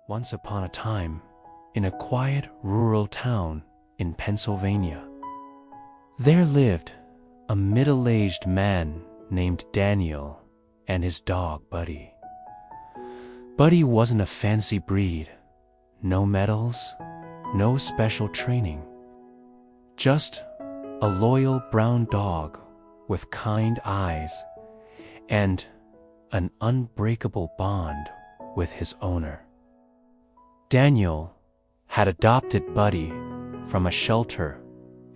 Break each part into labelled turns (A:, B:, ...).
A: Once upon a time, in a quiet rural town in Pennsylvania, there lived a middle-aged man named Daniel and his dog Buddy. Buddy wasn't a fancy breed, no medals, no special training, just a loyal brown dog with kind eyes and an unbreakable bond with his owner. Daniel had adopted Buddy from a shelter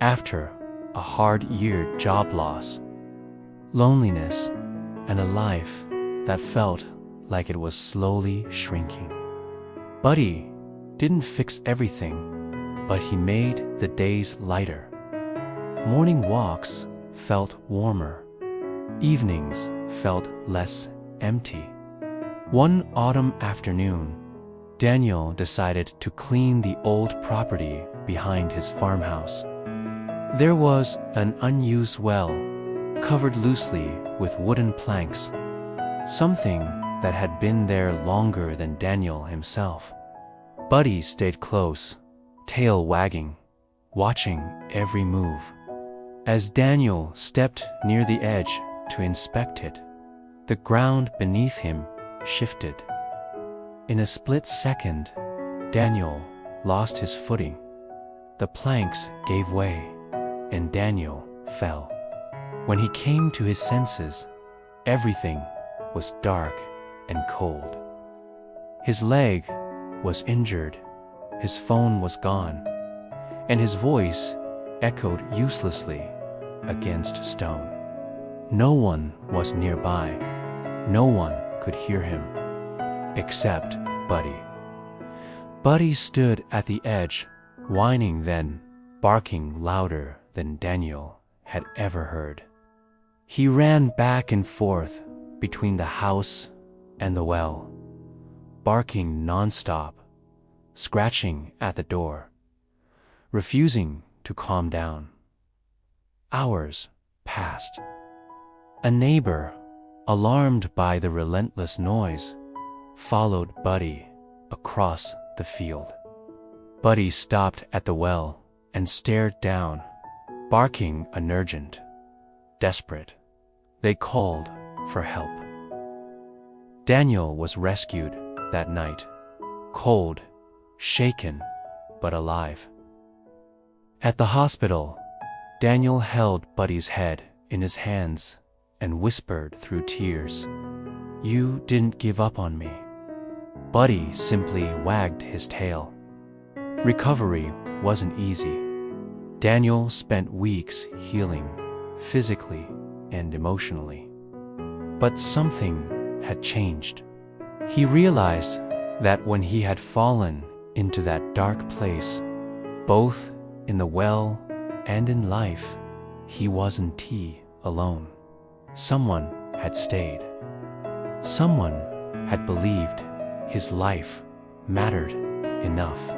A: after a hard-year job loss, loneliness, and a life that felt like it was slowly shrinking. Buddy didn't fix everything, but he made the days lighter. Morning walks felt warmer. Evenings felt less empty. One autumn afternoon, Daniel decided to clean the old property behind his farmhouse. There was an unused well, covered loosely with wooden planks, something that had been there longer than Daniel himself. Buddy stayed close, tail wagging, watching every move. As Daniel stepped near the edge to inspect it, the ground beneath him shifted. In a split second, Daniel lost his footing. The planks gave way, and Daniel fell. When he came to his senses, everything was dark and cold. His leg was injured, his phone was gone, and his voice echoed uselessly against stone. No one was nearby. No one could hear him, except Buddy. Buddy stood at the edge, whining then barking louder than Daniel had ever heard. He ran back and forth between the house and the well, barking nonstop, scratching at the door, refusing to calm down. Hours passed. A neighbor, alarmed by the relentless noise, followed Buddy across the field. Buddy stopped at the well and stared down, barking unurgent, desperate. They called for help. Daniel was rescued that night, cold, shaken, but alive. At the hospital, Daniel held Buddy's head in his hands and whispered through tears, "You didn't give up on me." Buddy simply wagged his tail. Recovery wasn't easy. Daniel spent weeks healing, physically and emotionally. But something had changed. He realized that when he had fallen into that dark place, both in the well and in life, he wasn't alone. Someone had stayed. Someone had believed his life mattered enough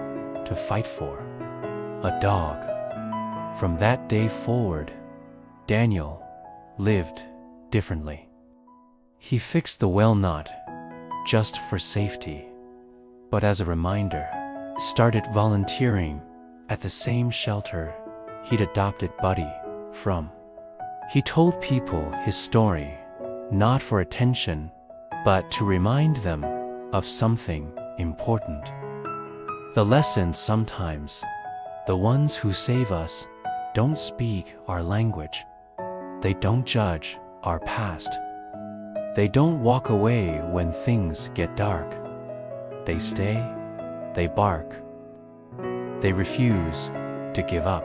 A: to fight for. A dog. From that day forward, Daniel lived differently. He fixed the well not just for safety, but as a reminder, started volunteering at the same shelter he'd adopted Buddy from. He told people his story, not for attention, but to remind them of something important. The lesson sometimes, the ones who save us don't speak our language. They don't judge our past. They don't walk away when things get dark. They stay, they bark. They refuse to give up.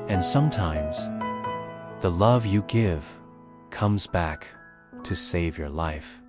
A: And sometimes, the love you give comes back to save your life.